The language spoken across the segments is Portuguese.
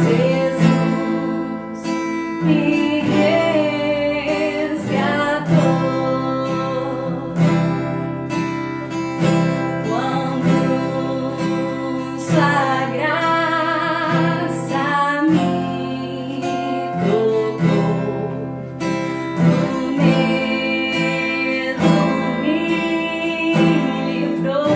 Jesus me resgatou. Quando sua graça me tocou, do medo me livrou.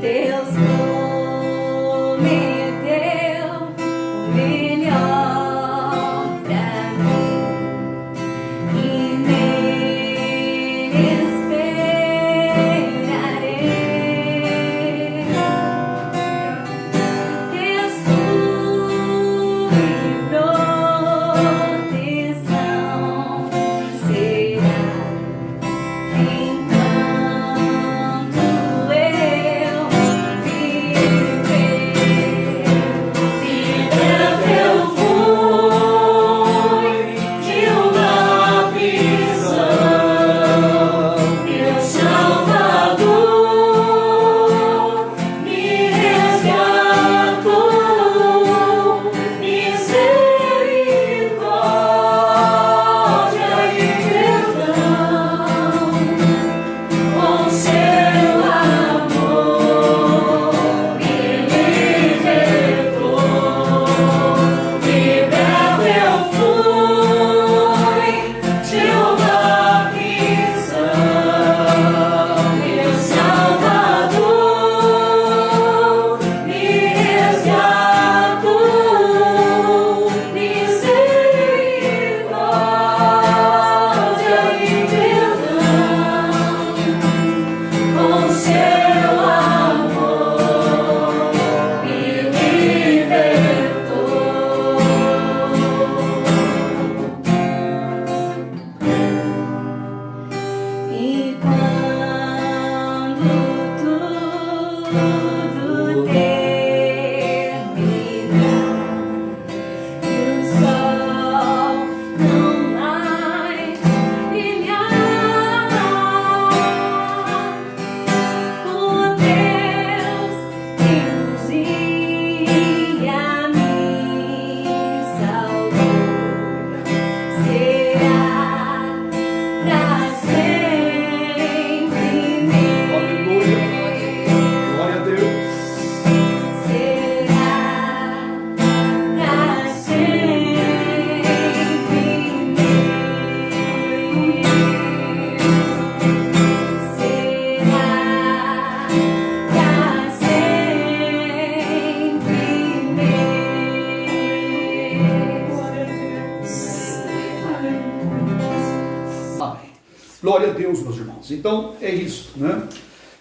Deus prometeu o melhor pra mim e nele esperarei. Escudo e proteção será enquanto eu E quando tudo terminar e o sol não mais brilhar, o Deus que um dia me salvou será pra sempre meu. Glória a Deus. Será pra sempre meu. Será pra sempre meu. Amém. Glória a Deus, meus irmãos. Então é isso, né?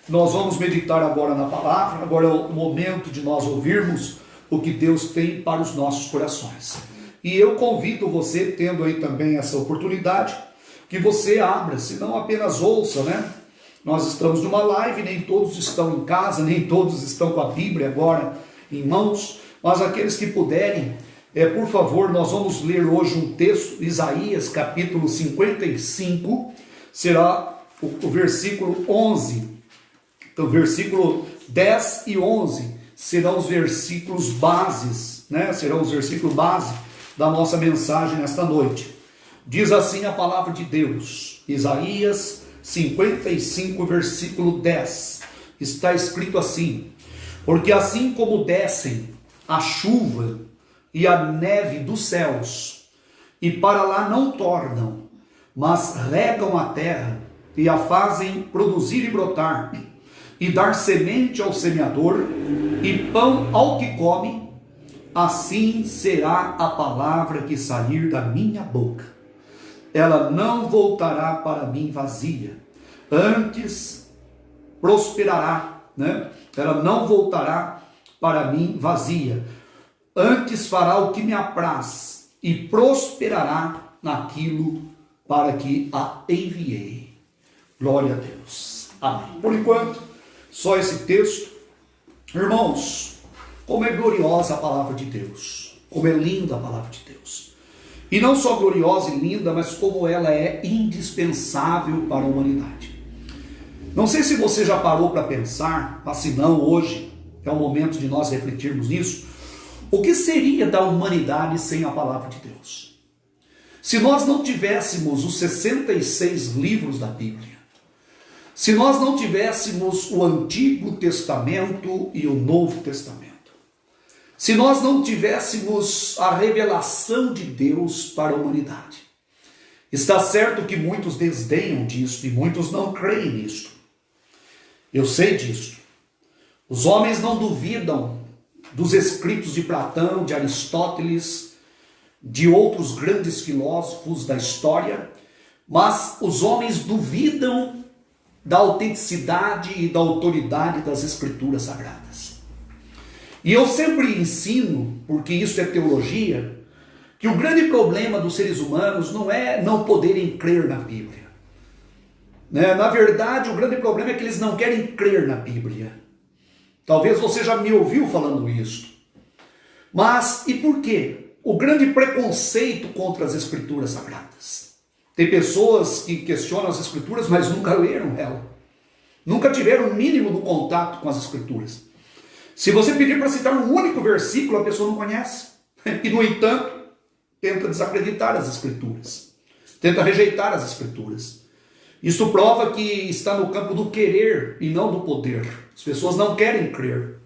Nós vamos meditar agora na palavra. Agora é o momento de nós ouvirmos o que Deus tem para os nossos corações. E eu convido você, tendo aí também essa oportunidade, que você abra, se não apenas ouça, né? Nós estamos numa live, nem todos estão em casa, nem todos estão com a Bíblia agora em mãos, mas aqueles que puderem, por favor, nós vamos ler hoje um texto, Isaías capítulo 55, será o versículo 11, então versículo 10 e 11 serão os versículos bases, né? Serão os versículos base da nossa mensagem nesta noite. Diz assim a palavra de Deus, Isaías 55, versículo 10, está escrito assim: porque assim como descem a chuva e a neve dos céus, e para lá não tornam, mas regam a terra e a fazem produzir e brotar, e dar semente ao semeador e pão ao que come, assim será a palavra que sair da minha boca. Ela não voltará para mim vazia, antes prosperará, Ela não voltará para mim vazia, antes fará o que me apraz e prosperará naquilo para que a enviei. Glória a Deus. Amém. Por enquanto, só esse texto. Irmãos, como é gloriosa a palavra de Deus, como é linda a palavra de Deus. E não só gloriosa e linda, mas como ela é indispensável para a humanidade. Não sei se você já parou para pensar, mas se não, hoje é o momento de nós refletirmos nisso. O que seria da humanidade sem a palavra de Deus? Se nós não tivéssemos os 66 livros da Bíblia, se nós não tivéssemos o Antigo Testamento e o Novo Testamento, se nós não tivéssemos a revelação de Deus para a humanidade, está certo que muitos desdenham disso e muitos não creem nisto. Eu sei disto. Os homens não duvidam dos escritos de Platão, de Aristóteles, de outros grandes filósofos da história, mas os homens duvidam da autenticidade e da autoridade das Escrituras Sagradas. E eu sempre ensino, porque isso é teologia, que o grande problema dos seres humanos não é não poderem crer na Bíblia. Na verdade, o grande problema é que eles não querem crer na Bíblia. Talvez você já me ouviu falando isso. Mas, e por quê? O grande preconceito contra as Escrituras Sagradas. Tem pessoas que questionam as Escrituras, mas nunca leram ela. Nunca tiveram o mínimo do contato com as Escrituras. Se você pedir para citar um único versículo, a pessoa não conhece. E, no entanto, tenta desacreditar as Escrituras. Tenta rejeitar as Escrituras. Isso prova que está no campo do querer e não do poder. As pessoas não querem crer.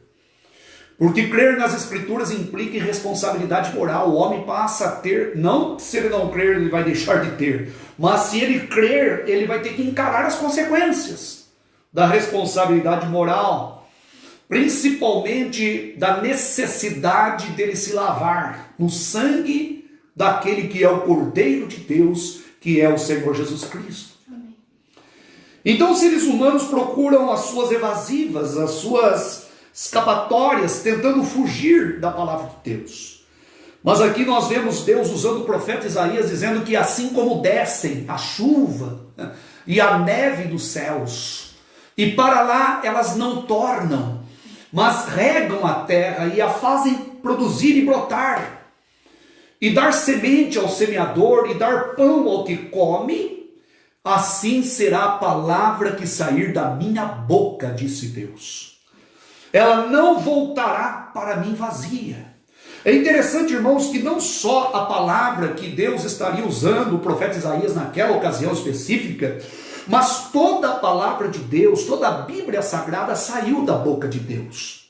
Porque crer nas Escrituras implica em responsabilidade moral. O homem passa a ter, não se ele não crer, ele vai deixar de ter. Mas se ele crer, ele vai ter que encarar as consequências da responsabilidade moral. Principalmente da necessidade dele se lavar no sangue daquele que é o Cordeiro de Deus, que é o Senhor Jesus Cristo. Então os seres humanos procuram as suas evasivas, as suas escapatórias, tentando fugir da palavra de Deus. Mas aqui nós vemos Deus usando o profeta Isaías, dizendo que assim como descem a chuva e a neve dos céus, e para lá elas não tornam, mas regam a terra e a fazem produzir e brotar, e dar semente ao semeador e dar pão ao que come, assim será a palavra que sair da minha boca, disse Deus. Ela não voltará para mim vazia. É interessante, irmãos, que não só a palavra que Deus estaria usando, o profeta Isaías naquela ocasião específica, mas toda a palavra de Deus, toda a Bíblia Sagrada saiu da boca de Deus.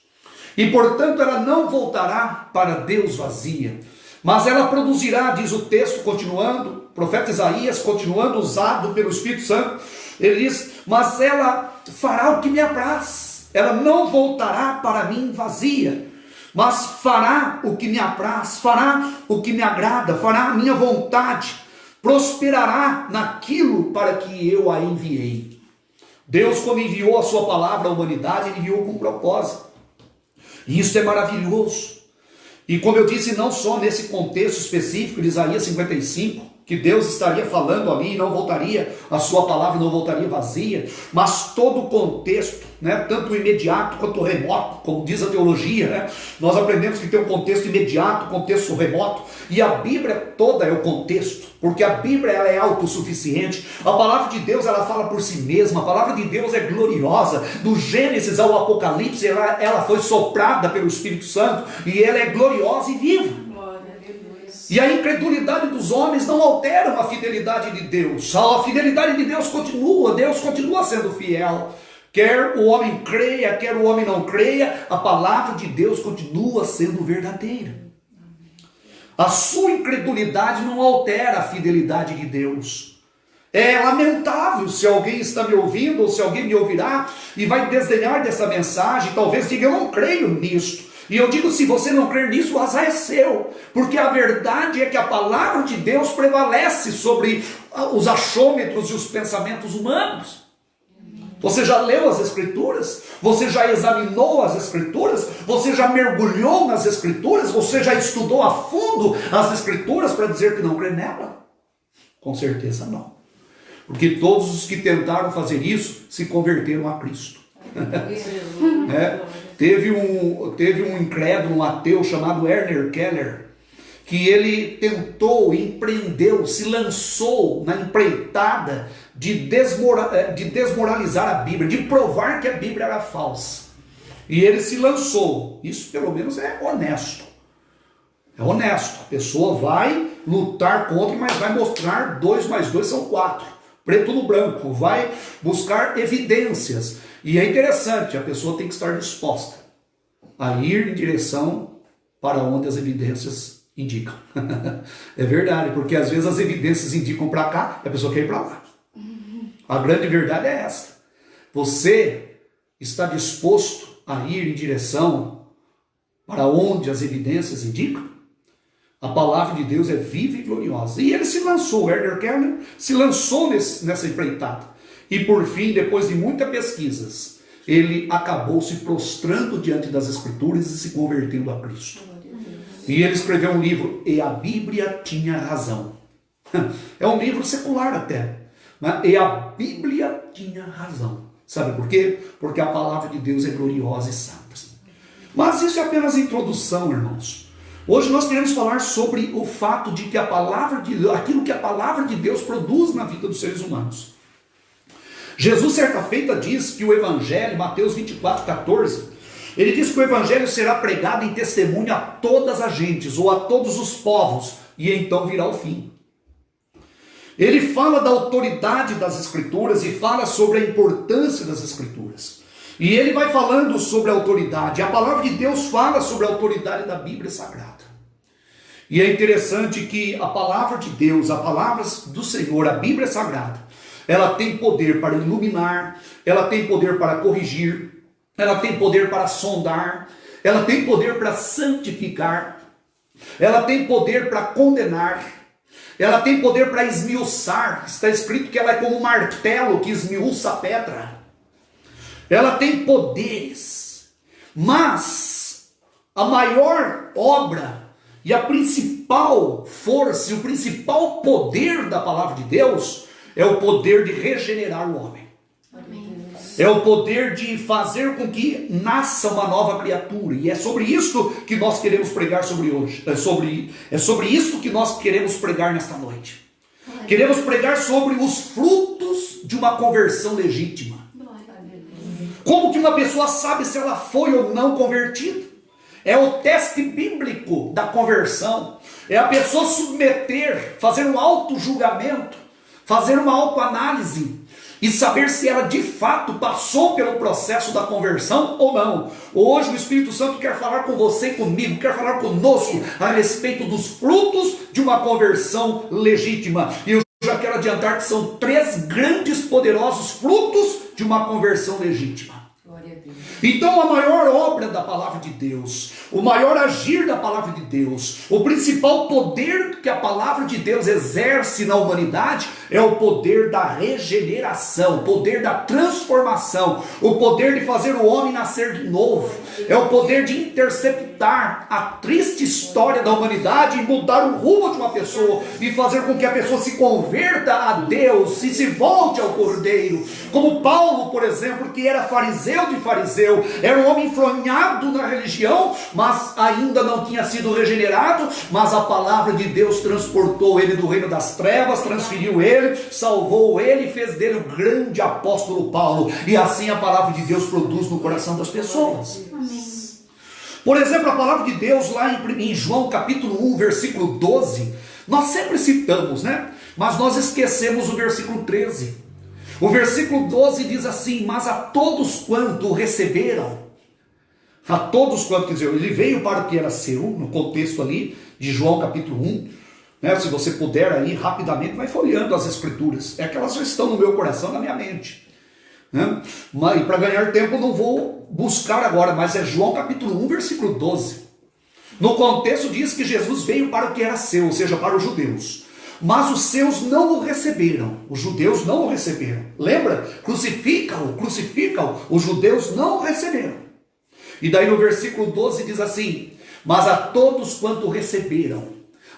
E, portanto, ela não voltará para Deus vazia, mas ela produzirá, diz o texto, continuando, o profeta Isaías, continuando usado pelo Espírito Santo, ele diz, mas ela fará o que me apraz, ela não voltará para mim vazia, mas fará o que me apraz, fará o que me agrada, fará a minha vontade, prosperará naquilo para que eu a enviei. Deus, quando enviou a sua palavra à humanidade, ele enviou com um propósito. E isso é maravilhoso. E como eu disse, não só nesse contexto específico de Isaías 55, que Deus estaria falando ali e não voltaria, a sua palavra não voltaria vazia, mas todo o contexto, tanto o imediato quanto o remoto, como diz a teologia, nós aprendemos que tem um contexto imediato, contexto remoto, e a Bíblia toda é o contexto, porque a Bíblia ela é autossuficiente, a palavra de Deus ela fala por si mesma, a palavra de Deus é gloriosa, do Gênesis ao Apocalipse ela foi soprada pelo Espírito Santo, e ela é gloriosa e viva. E a incredulidade dos homens não altera a fidelidade de Deus. A fidelidade de Deus continua sendo fiel. Quer o homem creia, quer o homem não creia, a palavra de Deus continua sendo verdadeira. A sua incredulidade não altera a fidelidade de Deus. É lamentável se alguém está me ouvindo, ou se alguém me ouvirá e vai desdenhar dessa mensagem, talvez diga, eu não creio nisto. E eu digo, se você não crer nisso, o azar é seu, porque a verdade é que a palavra de Deus prevalece sobre os achômetros e os pensamentos humanos. Você já leu as Escrituras? Você já examinou as Escrituras? Você já mergulhou nas Escrituras? Você já estudou a fundo as Escrituras para dizer que não crê nela? Com certeza não. Porque todos os que tentaram fazer isso se converteram a Cristo. Teve um incrédulo, um ateu chamado Werner Keller, que ele tentou, empreendeu, se lançou na empreitada de desmoralizar a Bíblia, de provar que a Bíblia era falsa. E ele se lançou. Isso pelo menos é honesto. É honesto. A pessoa vai lutar contra, mas vai mostrar 2 mais 2 são 4. Preto no branco. Vai buscar evidências. E é interessante, a pessoa tem que estar disposta a ir em direção para onde as evidências indicam. É verdade, porque às vezes as evidências indicam para cá e a pessoa quer ir para lá. A grande verdade é essa. Você está disposto a ir em direção para onde as evidências indicam? A palavra de Deus é viva e gloriosa. E ele se lançou, o Werner Keller se lançou nessa empreitada. E por fim, depois de muitas pesquisas, ele acabou se prostrando diante das Escrituras e se convertendo a Cristo. E ele escreveu um livro, E a Bíblia Tinha Razão. É um livro secular até. Né? E a Bíblia tinha razão. Sabe por quê? Porque a palavra de Deus é gloriosa e santa. Mas isso é apenas introdução, irmãos. Hoje nós queremos falar sobre o fato de que aquilo que a palavra de Deus produz na vida dos seres humanos. Jesus, certa feita, diz que o Evangelho, Mateus 24:14, ele diz que o Evangelho será pregado em testemunho a todas as gentes, ou a todos os povos, e então virá o fim. Ele fala da autoridade das Escrituras e fala sobre a importância das Escrituras. E ele vai falando sobre a autoridade. A palavra de Deus fala sobre a autoridade da Bíblia Sagrada. E é interessante que a palavra de Deus, a palavra do Senhor, a Bíblia Sagrada, ela tem poder para iluminar, ela tem poder para corrigir, ela tem poder para sondar, ela tem poder para santificar, ela tem poder para condenar, ela tem poder para esmiuçar. Está escrito que ela é como um martelo que esmiuça a pedra. Ela tem poderes, mas a maior obra e a principal força e o principal poder da palavra de Deus é o poder de regenerar o homem. Amém. É o poder de fazer com que nasça uma nova criatura. E é sobre isso que nós queremos pregar sobre hoje. É sobre isso que nós queremos pregar nesta noite. Queremos pregar sobre os frutos de uma conversão legítima. Como que uma pessoa sabe se ela foi ou não convertida? É o teste bíblico da conversão. É a pessoa submeter, fazer um auto-julgamento, fazer uma autoanálise e saber se ela de fato passou pelo processo da conversão ou não. Hoje o Espírito Santo quer falar com você e comigo, quer falar conosco a respeito dos frutos de uma conversão legítima. E eu já quero adiantar que são 3 grandes, poderosos frutos de uma conversão legítima. Então a maior obra da palavra de Deus, o maior agir da palavra de Deus, o principal poder que a palavra de Deus exerce na humanidade é o poder da regeneração, o poder da transformação, o poder de fazer o homem nascer de novo, é o poder de interceptar a triste história da humanidade e mudar o rumo de uma pessoa e fazer com que a pessoa se converta a Deus e se volte ao Cordeiro. Como Paulo, por exemplo, que era fariseu de fariseu, era um homem enfronhado na religião, mas ainda não tinha sido regenerado, mas a palavra de Deus transportou ele do reino das trevas, transferiu ele, salvou ele e fez dele o grande apóstolo Paulo. E assim a palavra de Deus produz no coração das pessoas. Amém. Por exemplo, a palavra de Deus lá em João capítulo 1, versículo 12, nós sempre citamos, né? Mas nós esquecemos o versículo 13. O versículo 12 diz assim: mas a todos quanto o receberam, a todos quanto, quer dizer, ele veio para o que era seu, no contexto ali, de João capítulo 1, né? Se você puder aí rapidamente, vai folheando as escrituras, é que elas já estão no meu coração, na minha mente, né? Mas para ganhar tempo eu não vou buscar agora, mas é João capítulo 1, versículo 12. No contexto diz que Jesus veio para o que era seu, ou seja, para os judeus. Mas os seus não o receberam. Os judeus não o receberam. Lembra? Crucifica-o, crucifica-o. Os judeus não o receberam. E daí no versículo 12 diz assim: mas a todos quanto receberam,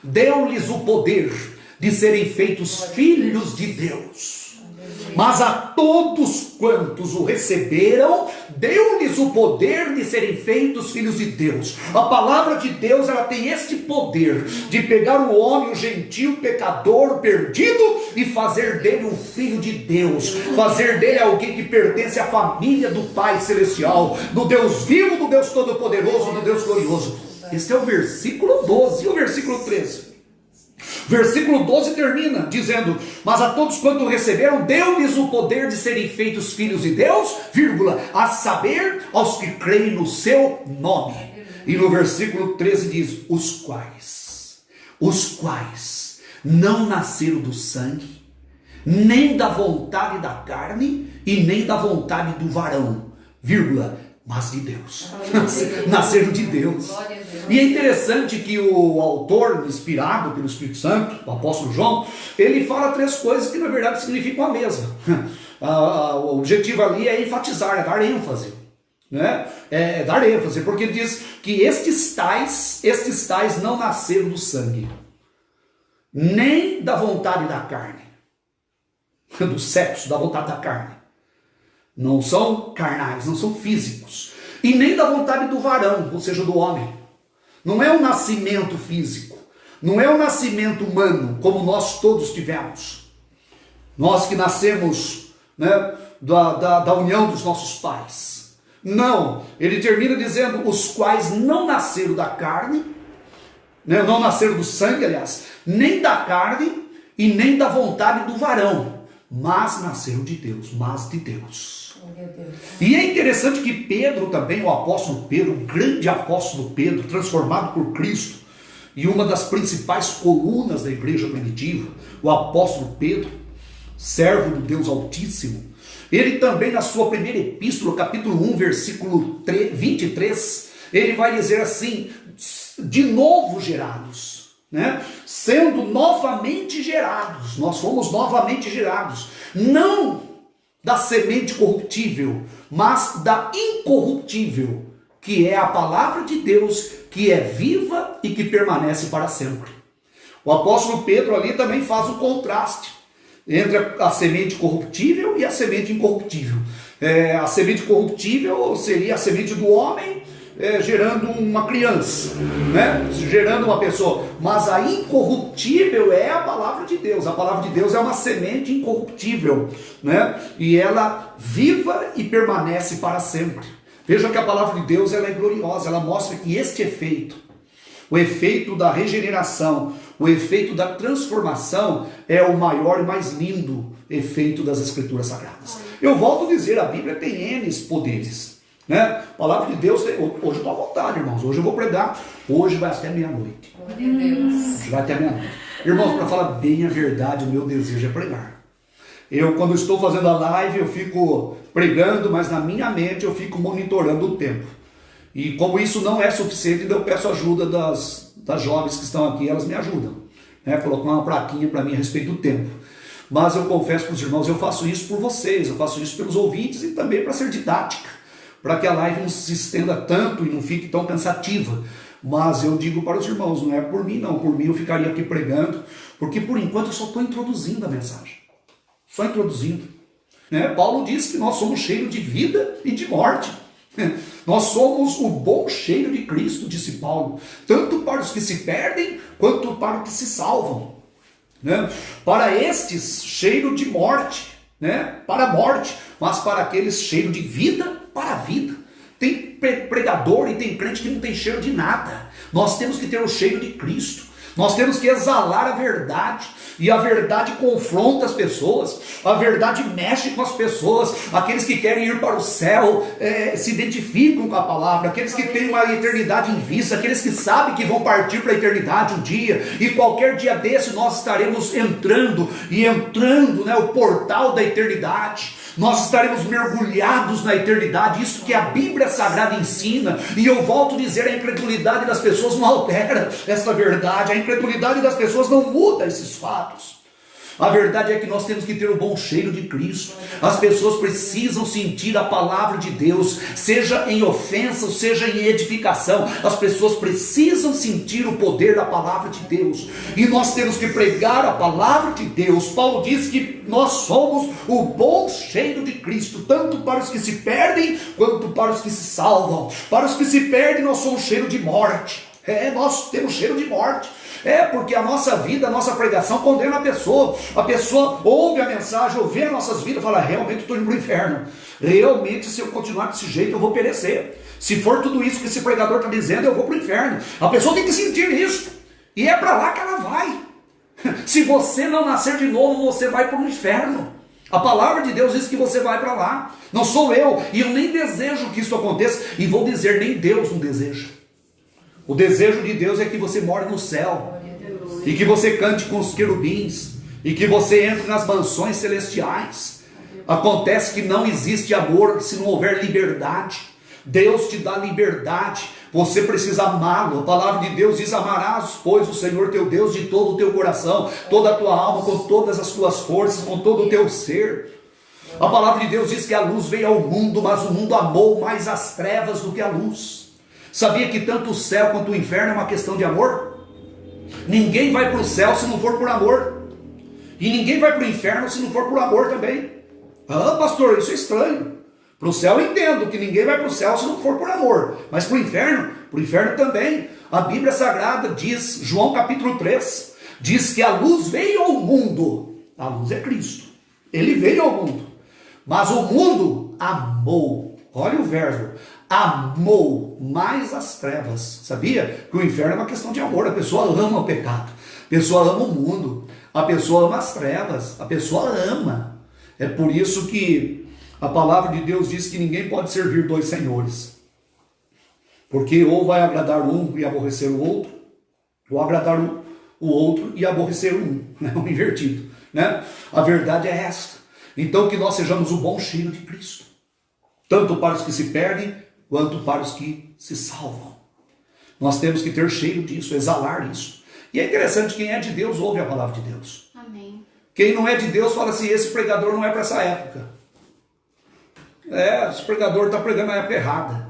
deu-lhes o poder de serem feitos filhos de Deus. Mas a todos quantos o receberam, deu-lhes o poder de serem feitos filhos de Deus. A palavra de Deus, ela tem este poder de pegar o homem, o gentil, pecador, o perdido, e fazer dele um filho de Deus, fazer dele alguém que pertence à família do Pai Celestial, do Deus vivo, do Deus Todo-Poderoso, do Deus Glorioso. Este é o versículo 12. E o versículo 13? Versículo 12 termina dizendo: mas a todos quanto receberam, deu-lhes o poder de serem feitos filhos de Deus, vírgula, a saber, aos que creem no seu nome. E no versículo 13 diz: os quais não nasceram do sangue, nem da vontade da carne, e nem da vontade do varão, vírgula, mas de Deus. Nasceram de Deus. E é interessante que o autor, inspirado pelo Espírito Santo, o apóstolo João, ele fala três coisas que na verdade significam a mesma. O objetivo ali é enfatizar, é dar ênfase, né? É dar ênfase, porque ele diz que estes tais não nasceram do sangue, nem da vontade da carne, do sexo, da vontade da carne. Não são carnais, não são físicos. E nem da vontade do varão, ou seja, do homem. Não é um nascimento físico. Não é um nascimento humano, como nós todos tivemos. Nós que nascemos, né, da união dos nossos pais. Não, ele termina dizendo: os quais não nasceram da carne, né, não nasceram do sangue, aliás, nem da carne e nem da vontade do varão, mas nasceram de Deus, mas de Deus. E é interessante que Pedro também, o apóstolo Pedro, o grande apóstolo Pedro, transformado por Cristo, e uma das principais colunas da igreja primitiva, o apóstolo Pedro, servo do Deus Altíssimo, ele também na sua primeira epístola, capítulo 1, versículo 23, ele vai dizer assim: de novo gerados, né? Sendo novamente gerados, nós fomos novamente gerados, não da semente corruptível, mas da incorruptível, que é a palavra de Deus, que é viva e que permanece para sempre. O apóstolo Pedro ali também faz o contraste entre a semente corruptível e a semente incorruptível. A semente corruptível seria a semente do homem, gerando uma criança, né? Gerando uma pessoa. Mas a incorruptível é a palavra de Deus. A palavra de Deus é uma semente incorruptível, né? E ela viva e permanece para sempre. Veja que a palavra de Deus, ela é gloriosa. Ela mostra que este efeito, o efeito da regeneração, o efeito da transformação, é o maior e mais lindo efeito das Escrituras Sagradas. Eu volto a dizer, a Bíblia tem N poderes, né? A palavra de Deus, hoje eu estou à vontade, irmãos, hoje eu vou pregar, hoje vai até meia-noite. Hoje vai até meia-noite. Irmãos, para falar bem a verdade, o meu desejo é pregar. Eu, quando estou fazendo a live, eu fico pregando, mas na minha mente eu fico monitorando o tempo. E como isso não é suficiente, eu peço ajuda das jovens que estão aqui, elas me ajudam, né? Colocar uma plaquinha para mim a respeito do tempo. Mas eu confesso para os irmãos, eu faço isso por vocês, eu faço isso pelos ouvintes e também para ser didática, para que a live não se estenda tanto e não fique tão cansativa. Mas eu digo para os irmãos, não é por mim não, por mim eu ficaria aqui pregando, porque por enquanto eu só estou introduzindo a mensagem, só introduzindo, né? Paulo diz que nós somos cheios de vida e de morte. Nós somos o bom cheiro de Cristo, disse Paulo, tanto para os que se perdem, quanto para os que se salvam, né? Para estes, cheiro de morte, né? Para a morte, mas para aqueles, cheiro de vida, para a vida. Tem pregador e tem crente que não tem cheiro de nada. Nós temos que ter o cheiro de Cristo. Nós temos que exalar a verdade. E a verdade confronta as pessoas, a verdade mexe com as pessoas. Aqueles que querem ir para o céu se identificam com a palavra. Aqueles que têm uma eternidade em vista, aqueles que sabem que vão partir para a eternidade um dia. E qualquer dia desse nós estaremos entrando, né, o portal da eternidade. Nós estaremos mergulhados na eternidade, isso que a Bíblia Sagrada ensina. E eu volto a dizer, a incredulidade das pessoas não altera essa verdade, a incredulidade das pessoas não muda esses fatos. A verdade é que nós temos que ter o bom cheiro de Cristo. As pessoas precisam sentir a palavra de Deus, seja em ofensa ou seja em edificação. As pessoas precisam sentir o poder da palavra de Deus. E nós temos que pregar a palavra de Deus. Paulo diz que nós somos o bom cheiro de Cristo, tanto para os que se perdem, quanto para os que se salvam. Para os que se perdem, nós somos cheiro de morte. Nós temos cheiro de morte. Porque a nossa vida, a nossa pregação condena a pessoa. A pessoa ouve a mensagem, ouve as nossas vidas e fala, realmente estou indo para o inferno. Realmente, se eu continuar desse jeito, eu vou perecer. Se for tudo isso que esse pregador está dizendo, eu vou para o inferno. A pessoa tem que sentir isso. E é para lá que ela vai. Se você não nascer de novo, você vai para o inferno. A palavra de Deus diz que você vai para lá. Não sou eu. E eu nem desejo que isso aconteça. E vou dizer, nem Deus não deseja. O desejo de Deus é que você more no céu, e que você cante com os querubins, e que você entre nas mansões celestiais. Acontece que não existe amor se não houver liberdade. Deus te dá liberdade, você precisa amá-lo. A palavra de Deus diz, amarás, pois, o Senhor teu Deus de todo o teu coração, toda a tua alma, com todas as tuas forças, com todo o teu ser. A palavra de Deus diz que a luz veio ao mundo, mas o mundo amou mais as trevas do que a luz. Sabia que tanto o céu quanto o inferno é uma questão de amor? Ninguém vai para o céu se não for por amor. E ninguém vai para o inferno se não for por amor também. Ah, pastor, isso é estranho. Para o céu eu entendo que ninguém vai para o céu se não for por amor. Mas para o inferno também. A Bíblia Sagrada diz, João capítulo 3, diz que a luz veio ao mundo. A luz é Cristo. Ele veio ao mundo. Mas o mundo amou. Olha o verbo. Amou mais as trevas. Sabia que o inferno é uma questão de amor. A pessoa ama o pecado, a pessoa ama o mundo, a pessoa ama as trevas, a pessoa ama. É por isso que a palavra de Deus diz que ninguém pode servir dois senhores, porque ou vai agradar um e aborrecer o outro, ou agradar o outro e aborrecer um, né? Um invertido, né? A verdade é esta. Então que nós sejamos o bom cheiro de Cristo, tanto para os que se perdem quanto para os que se salvam. Nós temos que ter cheiro disso, exalar isso. E é interessante, quem é de Deus ouve a palavra de Deus. Amém. Quem não é de Deus fala assim, esse pregador não é para essa época. Esse pregador está pregando na época errada.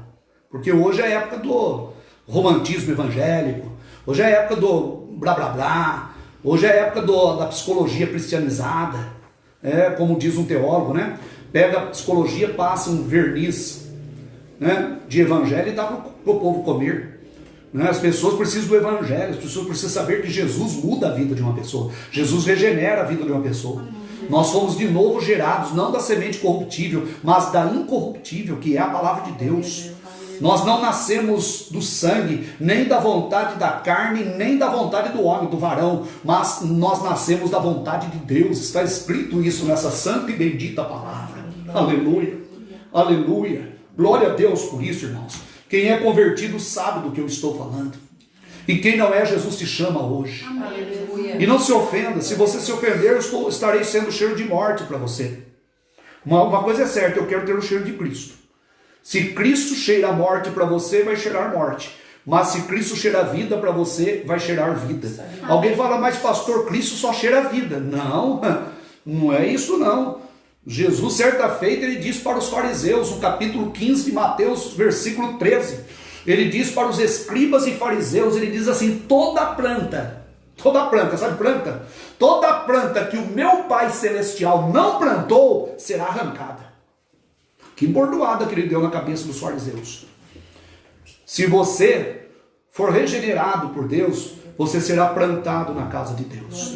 Porque hoje é a época do romantismo evangélico, hoje é a época do blá blá blá, hoje é a época da psicologia cristianizada. Como diz um teólogo, né? Pega a psicologia, passa um verniz, né, de evangelho e dá para o povo comer. Né? As pessoas precisam do evangelho, as pessoas precisam saber que Jesus muda a vida de uma pessoa, Jesus regenera a vida de uma pessoa. Nós fomos de novo gerados, não da semente corruptível, mas da incorruptível, que é a palavra de Deus. Nós não nascemos do sangue, nem da vontade da carne, nem da vontade do homem, do varão, mas nós nascemos da vontade de Deus. Está escrito isso nessa santa e bendita palavra. Aleluia, aleluia. Glória a Deus por isso, irmãos. Quem é convertido sabe do que eu estou falando. E quem não é, Jesus te chama hoje. Aleluia. E não se ofenda. Se você se ofender, eu estarei sendo cheiro de morte para você. Uma coisa é certa, eu quero ter o cheiro de Cristo. Se Cristo cheira a morte para você, vai cheirar morte. Mas se Cristo cheira a vida para você, vai cheirar vida. Alguém fala, mas pastor, Cristo só cheira a vida. Não, não é isso não. Jesus, certa feita, ele diz para os fariseus, no capítulo 15 de Mateus, versículo 13, ele diz para os escribas e fariseus, ele diz assim, toda planta, sabe planta? Toda planta que o meu Pai Celestial não plantou, será arrancada. Que bordoada que ele deu na cabeça dos fariseus. Se você for regenerado por Deus, você será plantado na casa de Deus.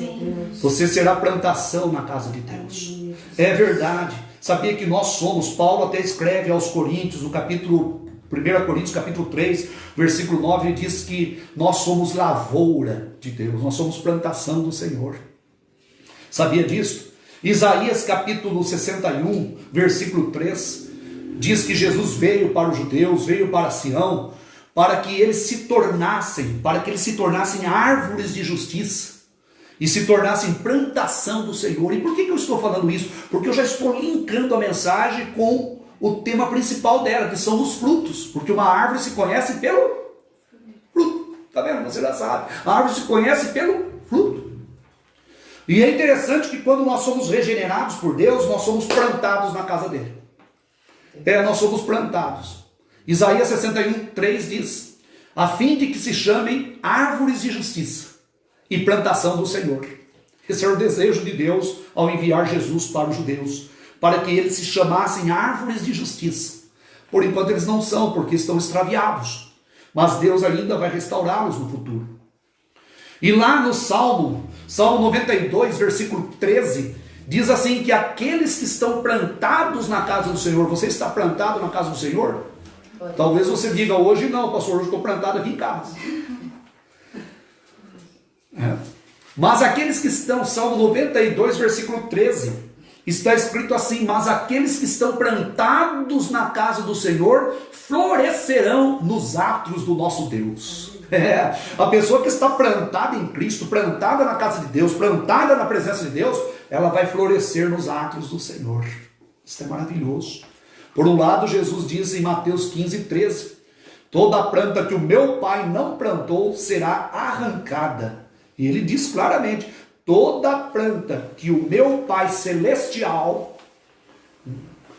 Você será plantação na casa de Deus. É verdade. Sabia que nós somos, Paulo até escreve aos Coríntios, no capítulo 1 Coríntios capítulo 3, versículo 9, ele diz que nós somos lavoura de Deus, nós somos plantação do Senhor. Sabia disso? Isaías capítulo 61, versículo 3, diz que Jesus veio para os judeus, veio para Sião, para que eles se tornassem árvores de justiça e se tornassem plantação do Senhor. E por que eu estou falando isso? Porque eu já estou linkando a mensagem com o tema principal dela, que são os frutos, porque uma árvore se conhece pelo fruto, tá vendo? Você já sabe, a árvore se conhece pelo fruto. E é interessante que quando nós somos regenerados por Deus, nós somos plantados na casa dele. Nós somos plantados. Isaías 61, 3 diz: a fim de que se chamem árvores de justiça e plantação do Senhor. Esse era o desejo de Deus ao enviar Jesus para os judeus, para que eles se chamassem árvores de justiça. Por enquanto eles não são, porque estão extraviados, mas Deus ainda vai restaurá-los no futuro. E lá no Salmo 92, versículo 13, diz assim que aqueles que estão plantados na casa do Senhor, você está plantado na casa do Senhor? Talvez você diga hoje, não, pastor, hoje estou plantado aqui em casa. Mas aqueles que estão, Salmo 92, versículo 13, está escrito assim: mas aqueles que estão plantados na casa do Senhor florescerão nos átrios do nosso Deus. A pessoa que está plantada em Cristo, plantada na casa de Deus, plantada na presença de Deus, ela vai florescer nos átrios do Senhor. Isso é maravilhoso. Por um lado, Jesus diz em Mateus 15, 13: toda planta que o meu Pai não plantou será arrancada. E ele diz claramente: toda planta que o meu Pai Celestial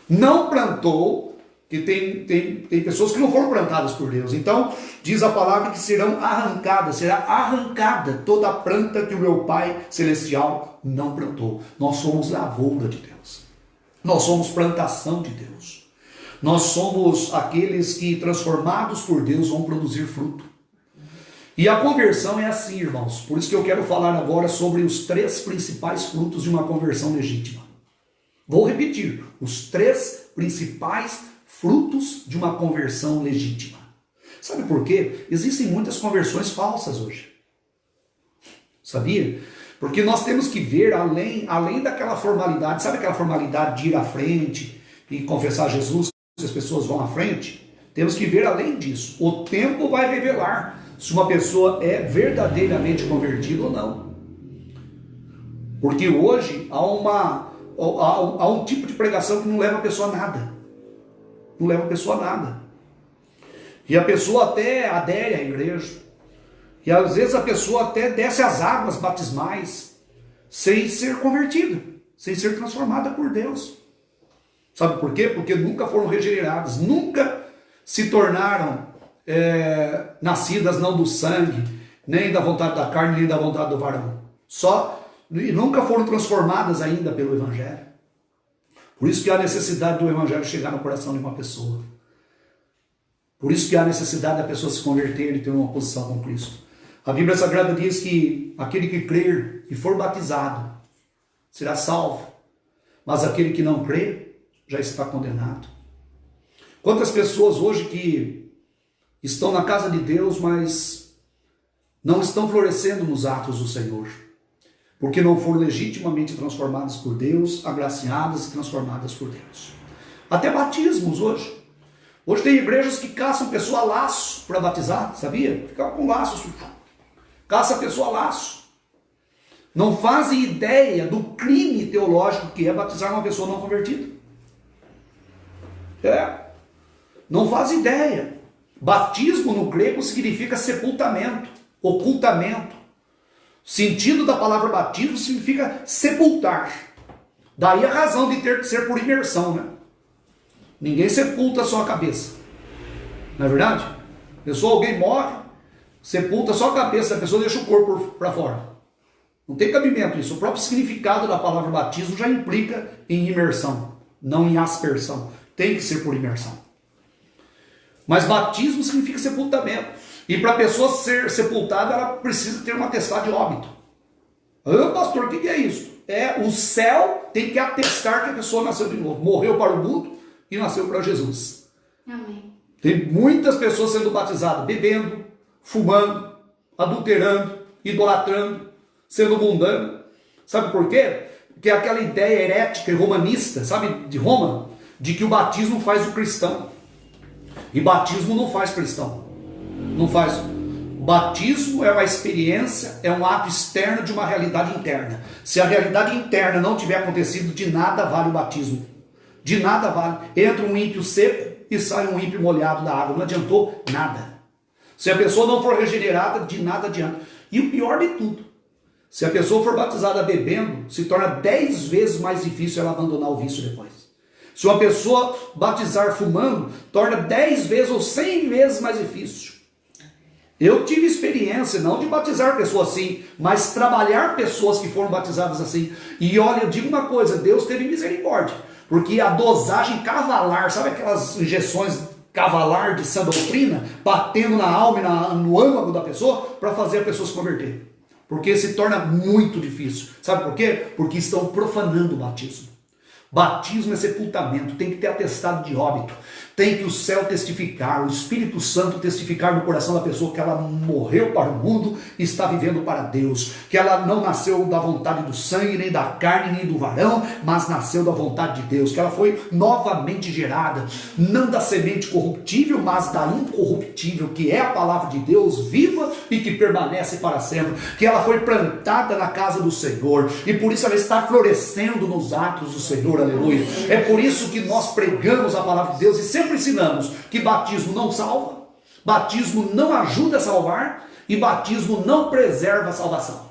não plantou, que tem pessoas que não foram plantadas por Deus. Então, diz a palavra que será arrancada toda planta que o meu Pai Celestial não plantou. Nós somos lavoura de Deus. Nós somos plantação de Deus. Nós somos aqueles que, transformados por Deus, vão produzir fruto. E a conversão é assim, irmãos. Por isso que eu quero falar agora sobre os 3 principais frutos de uma conversão legítima. Vou repetir: os 3 principais frutos de uma conversão legítima. Sabe por quê? Existem muitas conversões falsas hoje. Sabia? Porque nós temos que ver além daquela formalidade. Sabe aquela formalidade de ir à frente e confessar Jesus, que as pessoas vão à frente? Temos que ver além disso. O tempo vai revelar se uma pessoa é verdadeiramente convertida ou não. Porque hoje há um tipo de pregação que não leva a pessoa a nada. Não leva a pessoa a nada. E a pessoa até adere à igreja. E às vezes a pessoa até desce as águas batismais sem ser convertida, sem ser transformada por Deus. Sabe por quê? Porque nunca foram regeneradas, nunca se tornaram nascidas não do sangue, nem da vontade da carne, nem da vontade do varão. E nunca foram transformadas ainda pelo Evangelho. Por isso que há necessidade do Evangelho chegar no coração de uma pessoa. Por isso que há necessidade da pessoa se converter e ter uma posição com Cristo. A Bíblia Sagrada diz que aquele que crer e for batizado será salvo, mas aquele que não crer já está condenado. Quantas pessoas hoje que estão na casa de Deus, mas não estão florescendo nos atos do Senhor, porque não foram legitimamente transformadas por Deus, agraciadas e transformadas por Deus. Até batismos hoje. Hoje tem igrejas que caçam pessoa a laço para batizar, sabia? Fica com laços, caça a pessoa a laço. Não fazem ideia do crime teológico que é batizar uma pessoa não convertida. Não fazem ideia. Batismo no grego significa sepultamento, ocultamento. O sentido da palavra batismo significa sepultar. Daí a razão de ter que ser por imersão, né? Ninguém sepulta só a cabeça. Não é verdade? Alguém morre, sepulta só a cabeça da pessoa, deixa o corpo para fora. Não tem cabimento isso. O próprio significado da palavra batismo já implica em imersão, não em aspersão. Tem que ser por imersão. Mas batismo significa sepultamento. E para a pessoa ser sepultada, ela precisa ter um atestado de óbito. Pastor, o que é isso? O céu tem que atestar que a pessoa nasceu de novo. Morreu para o mundo e nasceu para Jesus. Amém. Tem muitas pessoas sendo batizadas, bebendo, fumando, adulterando, idolatrando, sendo mundano. Sabe por quê? Porque é aquela ideia herética e romanista, sabe, de Roma, de que o batismo faz o cristão. E batismo não faz cristão. Não faz. O batismo é uma experiência, é um ato externo de uma realidade interna. Se a realidade interna não tiver acontecido, de nada vale o batismo. De nada vale. Entra um ímpio seco e sai um ímpio molhado da água. Não adiantou nada. Se a pessoa não for regenerada, de nada adianta. E o pior de tudo, se a pessoa for batizada bebendo, se torna 10 vezes mais difícil ela abandonar o vício depois. Se uma pessoa batizar fumando, torna 10 vezes ou 100 vezes mais difícil. Eu tive experiência, não de batizar pessoas assim, mas trabalhar pessoas que foram batizadas assim. E olha, eu digo uma coisa, Deus teve misericórdia. Porque a dosagem cavalar, sabe aquelas injeções cavalar de sã doutrina, batendo na alma e no âmago da pessoa, para fazer a pessoa se converter. Porque se torna muito difícil. Sabe por quê? Porque estão profanando o batismo. Batismo é sepultamento, tem que ter atestado de óbito, tem que o céu testificar, o Espírito Santo testificar no coração da pessoa que ela morreu para o mundo e está vivendo para Deus, que ela não nasceu da vontade do sangue, nem da carne, nem do varão, mas nasceu da vontade de Deus, que ela foi novamente gerada, não da semente corruptível, mas da incorruptível, que é a palavra de Deus viva e que permanece para sempre, que ela foi plantada na casa do Senhor, e por isso ela está florescendo nos atos do Senhor. Aleluia. É por isso que nós pregamos a palavra de Deus e sempre ensinamos que batismo não salva, batismo não ajuda a salvar e batismo não preserva a salvação.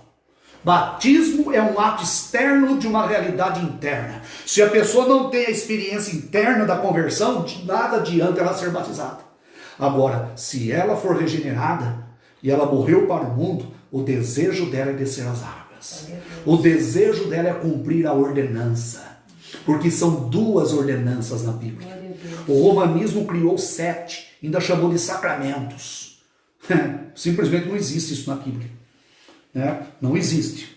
Batismo é um ato externo de uma realidade interna. Se a pessoa não tem a experiência interna da conversão, de nada adianta ela ser batizada. Agora, se ela for regenerada e ela morreu para o mundo, o desejo dela é descer as águas. O desejo dela é cumprir a ordenança. Porque são 2 ordenanças na Bíblia. O romanismo criou 7, ainda chamou de sacramentos. Simplesmente não existe isso na Bíblia. Não existe.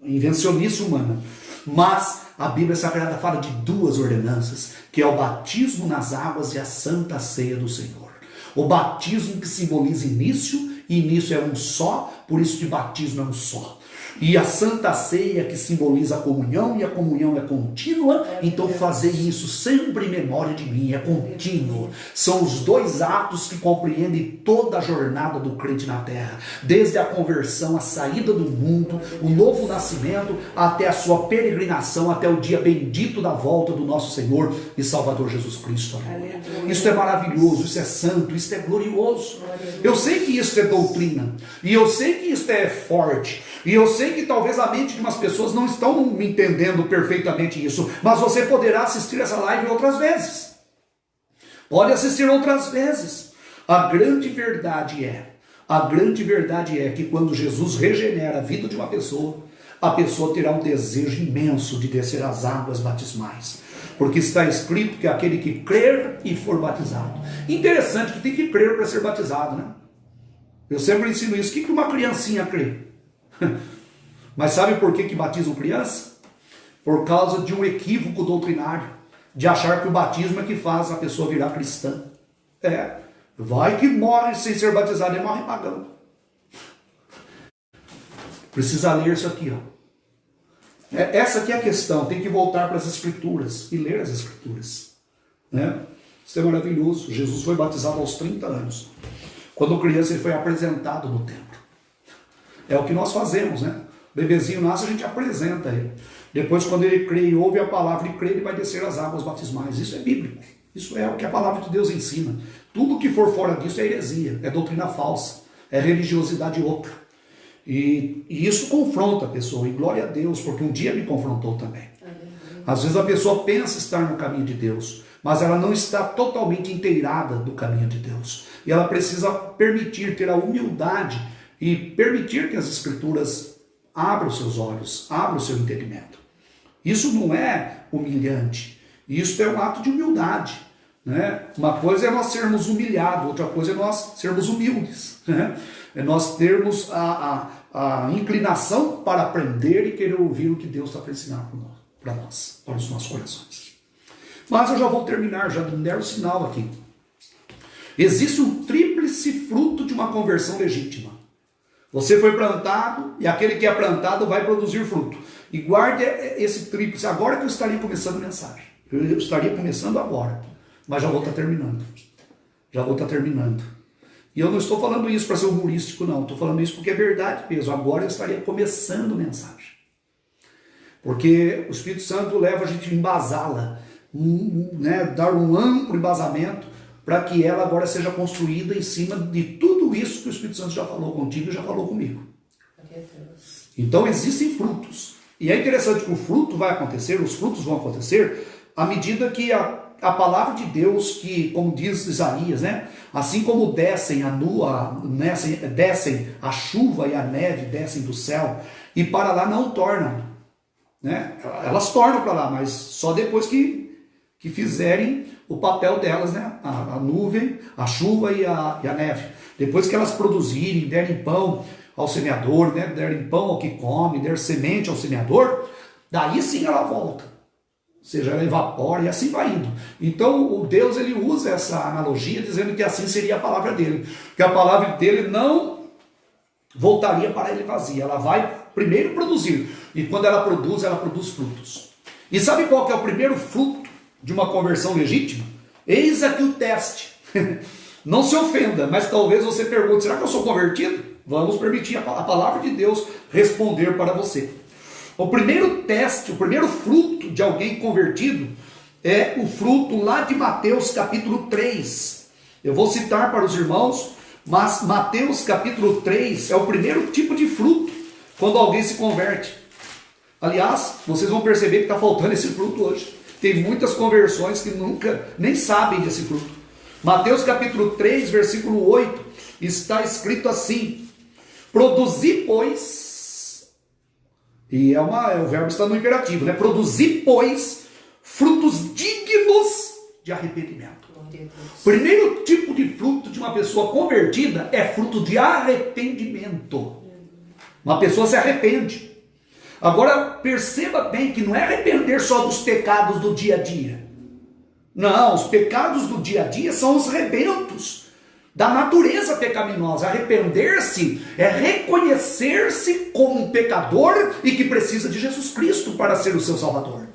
Invencionice humana. Mas a Bíblia Sagrada fala de 2 ordenanças, que é o batismo nas águas e a santa ceia do Senhor. O batismo que simboliza início, e início é um só, por isso que batismo é um só. E a Santa Ceia que simboliza a comunhão, e a comunhão é contínua, então fazer isso sempre em memória de mim, é contínuo. São os 2 atos que compreendem toda a jornada do crente na terra, desde a conversão, a saída do mundo, o novo nascimento, até a sua peregrinação, até o dia bendito da volta do nosso Senhor e Salvador Jesus Cristo. Isso é maravilhoso, isso é santo, isso é glorioso. Eu sei que isso é doutrina, e eu sei que isso é forte, e eu sei que talvez a mente de umas pessoas não estão me entendendo perfeitamente isso, mas você poderá assistir essa live outras vezes. Pode assistir outras vezes. A grande verdade é que quando Jesus regenera a vida de uma pessoa, a pessoa terá um desejo imenso de descer as águas batismais. Porque está escrito que aquele que crer e for batizado. Interessante que tem que crer para ser batizado, né? Eu sempre ensino isso. O que uma criancinha crê? Mas sabe por que batizam criança? Por causa de um equívoco doutrinário, de achar que o batismo é que faz a pessoa virar cristã. Vai que morre sem ser batizado e morre pagão. Precisa ler isso aqui, ó. Essa aqui é a questão, tem que voltar para as Escrituras e ler as Escrituras. Isso é maravilhoso. Jesus foi batizado aos 30 anos. Quando criança ele foi apresentado no templo. É o que nós fazemos, né? O bebezinho nasce, a gente apresenta ele. Depois, quando ele crê e ouve a palavra e crê, ele vai descer as águas batismais. Isso é bíblico. Isso é o que a palavra de Deus ensina. Tudo que for fora disso é heresia, é doutrina falsa, é religiosidade outra. E isso confronta a pessoa, e glória a Deus, porque um dia me confrontou também. Às vezes a pessoa pensa estar no caminho de Deus, mas ela não está totalmente inteirada do caminho de Deus. E ela precisa permitir, ter a humildade e permitir que as Escrituras abram os seus olhos, abram o seu entendimento. Isso não é humilhante, isso é um ato de humildade. Uma coisa é nós sermos humilhados, outra coisa é nós sermos humildes. É nós termos a inclinação para aprender e querer ouvir o que Deus está para ensinar para nós, para os nossos corações. Mas eu já vou terminar, já me deram o sinal aqui. Existe um tríplice fruto de uma conversão legítima. Você foi plantado e aquele que é plantado vai produzir fruto. E guarde esse tríplice. Agora que eu estaria começando a mensagem. Eu estaria começando agora, mas já vou estar terminando. Já vou estar terminando. E eu não estou falando isso para ser humorístico, não. Estou falando isso porque é verdade mesmo. Agora eu estaria começando a mensagem. Porque o Espírito Santo leva a gente a embasá-la, né, dar um amplo embasamento para que ela agora seja construída em cima de tudo isso que o Espírito Santo já falou contigo e já falou comigo. Então existem frutos. E é interessante que o fruto vai acontecer, os frutos vão acontecer à medida que a palavra de Deus, que, como diz Isaías, né, assim como descem a chuva e a neve descem do céu e para lá não tornam, né? Elas tornam para lá, mas só depois que fizerem o papel delas, né? A nuvem, a chuva e a neve. Depois que elas produzirem, derem pão ao semeador, né? Derem pão ao que come, der semente ao semeador, daí sim ela volta. Ou seja, ela evapora e assim vai indo. Então o Deus, ele usa essa analogia dizendo que assim seria a palavra dele. Que a palavra dele não voltaria para ele vazia. Ela vai primeiro produzir. E quando ela produz frutos. E sabe qual que é o primeiro fruto de uma conversão legítima? Eis aqui o teste. Não se ofenda, mas talvez você pergunte, será que eu sou convertido? Vamos permitir a palavra de Deus responder para você. O primeiro teste, o primeiro fruto de alguém convertido é o fruto lá de Mateus capítulo 3. Eu vou citar para os irmãos, mas Mateus capítulo 3 é o primeiro tipo de fruto quando alguém se converte. Aliás, vocês vão perceber que está faltando esse fruto hoje. Tem muitas conversões que nunca nem sabem desse fruto. Mateus capítulo 3, versículo 8, está escrito assim: produzi, pois, e o verbo está no imperativo, né? Produzi, pois, frutos dignos de arrependimento. Primeiro tipo de fruto de uma pessoa convertida é fruto de arrependimento. Uma pessoa se arrepende. Agora perceba bem que não é arrepender só dos pecados do dia a dia. Não, os pecados do dia a dia são os rebentos da natureza pecaminosa. Arrepender-se é reconhecer-se como um pecador e que precisa de Jesus Cristo para ser o seu Salvador.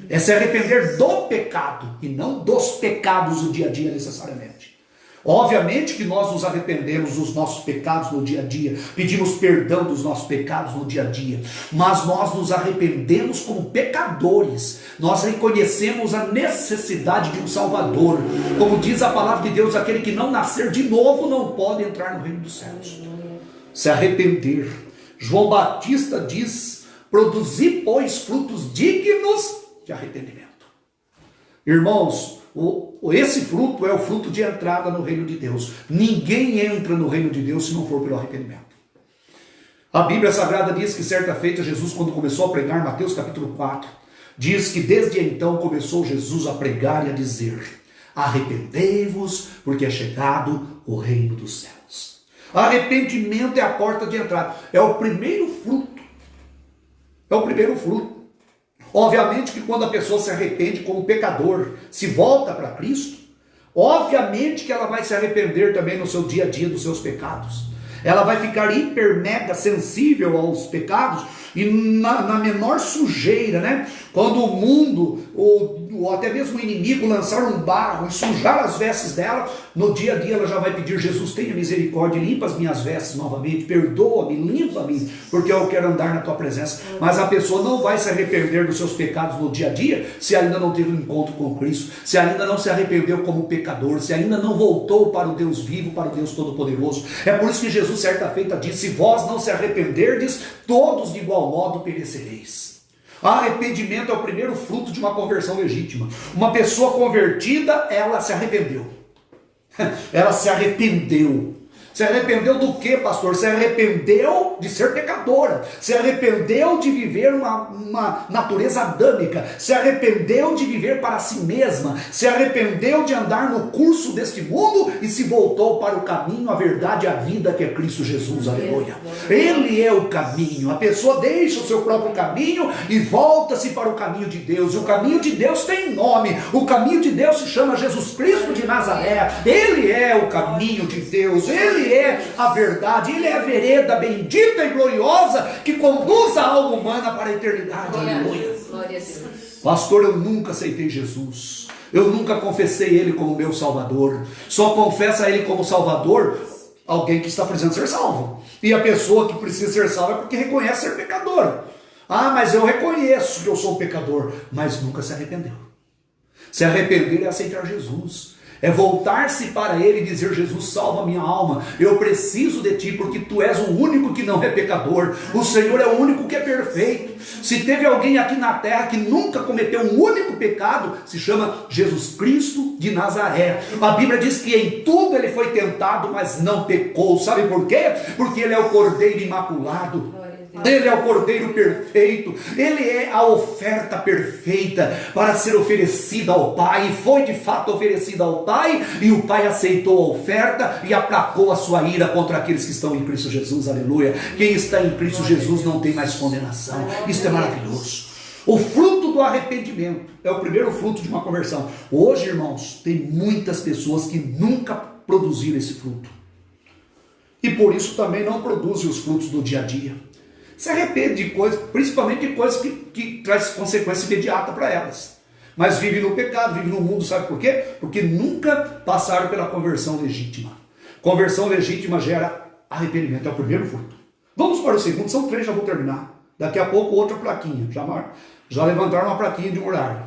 É se arrepender do pecado e não dos pecados do dia a dia necessariamente. Obviamente que nós nos arrependemos dos nossos pecados no dia a dia, pedimos perdão dos nossos pecados no dia a dia, mas nós nos arrependemos como pecadores, nós reconhecemos a necessidade de um Salvador. Como diz a palavra de Deus, aquele que não nascer de novo não pode entrar no reino dos céus. Se arrepender. João Batista diz: produzi, pois, frutos dignos de arrependimento. Irmãos, esse fruto é o fruto de entrada no reino de Deus. Ninguém entra no reino de Deus se não for pelo arrependimento. A Bíblia Sagrada diz que certa feita Jesus, quando começou a pregar, Mateus capítulo 4, diz que desde então começou Jesus a pregar e a dizer: arrependei-vos, porque é chegado o reino dos céus. Arrependimento é a porta de entrada, é o primeiro fruto. É o primeiro fruto. Obviamente que quando a pessoa se arrepende como pecador, se volta para Cristo, obviamente que ela vai se arrepender também no seu dia a dia dos seus pecados. Ela vai ficar hiper mega sensível aos pecados e na menor sujeira, né? Quando o mundo ou até mesmo o inimigo lançar um barro e sujar as vestes dela, no dia a dia ela já vai pedir: Jesus, tenha misericórdia, limpa as minhas vestes novamente, perdoa-me, limpa-me, porque eu quero andar na tua presença. Mas a pessoa não vai se arrepender dos seus pecados no dia a dia se ainda não teve um encontro com Cristo, se ainda não se arrependeu como pecador, se ainda não voltou para o Deus vivo, para o Deus Todo-Poderoso. É por isso que Jesus certa feita disse: se vós não se arrependerdes, todos de igual modo perecereis. Arrependimento é o primeiro fruto de uma conversão legítima. Uma pessoa convertida, ela se arrependeu. Ela se arrependeu. Se arrependeu do que, pastor? Se arrependeu de ser pecadora. Se arrependeu de viver uma natureza adâmica. Se arrependeu de viver para si mesma. Se arrependeu de andar no curso deste mundo e se voltou para o caminho, a verdade e a vida, que é Cristo Jesus. Aleluia. Ele é o caminho. A pessoa deixa o seu próprio caminho e volta-se para o caminho de Deus. E o caminho de Deus tem nome. O caminho de Deus se chama Jesus Cristo de Nazaré. Ele é o caminho de Deus. Ele é a verdade. Ele é a vereda bendita e gloriosa que conduz a alma humana para a eternidade. Aleluia. Glória a Deus. Pastor, eu nunca aceitei Jesus. Eu nunca confessei Ele como meu Salvador. Só confessa Ele como Salvador alguém que está precisando ser salvo. E a pessoa que precisa ser salva é porque reconhece ser pecador. Ah, mas eu reconheço que eu sou pecador. Mas nunca se arrependeu. Se arrepender é aceitar Jesus. É voltar-se para Ele e dizer: Jesus, salva minha alma, eu preciso de Ti, porque Tu és o único que não é pecador, o Senhor é o único que é perfeito. Se teve alguém aqui na terra que nunca cometeu um único pecado, se chama Jesus Cristo de Nazaré. A Bíblia diz que em tudo Ele foi tentado, mas não pecou. Sabe por quê? Porque Ele é o Cordeiro imaculado. Ele é o Cordeiro perfeito. Ele é a oferta perfeita para ser oferecida ao Pai. E foi de fato oferecida ao Pai. E o Pai aceitou a oferta e aplacou a sua ira contra aqueles que estão em Cristo Jesus. Aleluia. Quem está em Cristo Jesus não tem mais condenação. Isso é maravilhoso. O fruto do arrependimento é o primeiro fruto de uma conversão. Hoje, irmãos, tem muitas pessoas que nunca produziram esse fruto. E por isso também não produzem os frutos do dia a dia. Se arrepende de coisas, principalmente de coisas que traz consequência imediata para elas. Mas vive no pecado, vive no mundo, sabe por quê? Porque nunca passaram pela conversão legítima. Conversão legítima gera arrependimento, é o primeiro fruto. Vamos para o segundo, são 3, já vou terminar. Daqui a pouco outra plaquinha, já levantaram uma plaquinha de um horário.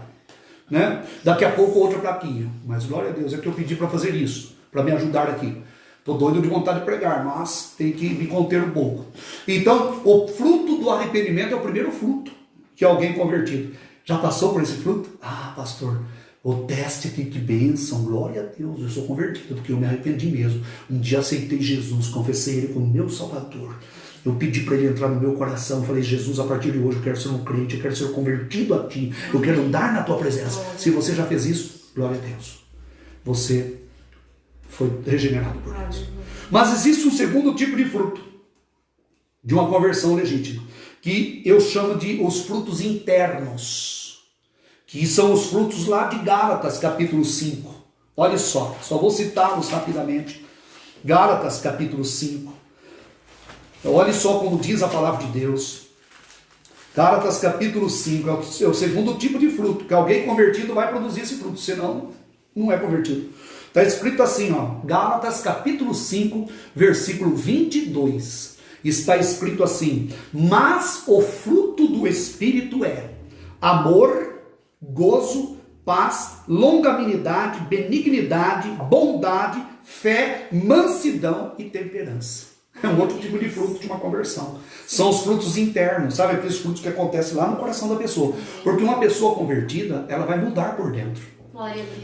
Né? Daqui a pouco outra plaquinha. Mas glória a Deus, é que eu pedi para fazer isso, para me ajudar aqui. Estou doido de vontade de pregar, mas tem que me conter um pouco. Então, o fruto do arrependimento é o primeiro fruto que alguém convertido. Já passou por esse fruto? Ah, pastor, o teste aqui, que bênção, glória a Deus, eu sou convertido, porque eu me arrependi mesmo. Um dia aceitei Jesus, confessei Ele como meu Salvador. Eu pedi para Ele entrar no meu coração, falei: Jesus, a partir de hoje eu quero ser um crente, eu quero ser convertido a Ti, eu quero andar na Tua presença. Se você já fez isso, glória a Deus. Você foi regenerado por Deus. Mas existe um segundo tipo de fruto de uma conversão legítima, que eu chamo de os frutos internos, que são os frutos lá de Gálatas capítulo 5. Olha só vou citá-los rapidamente. Gálatas capítulo 5. Olha só como diz a palavra de Deus. Gálatas capítulo 5 é o segundo tipo de fruto, que alguém convertido vai produzir esse fruto, senão não é convertido. Está escrito assim, ó, Gálatas capítulo 5, versículo 22. Está escrito assim: mas o fruto do Espírito é amor, gozo, paz, longanimidade, benignidade, bondade, fé, mansidão e temperança. É um outro tipo de fruto de uma conversão. São os frutos internos, sabe? Aqueles frutos que acontecem lá no coração da pessoa. Porque uma pessoa convertida, ela vai mudar por dentro.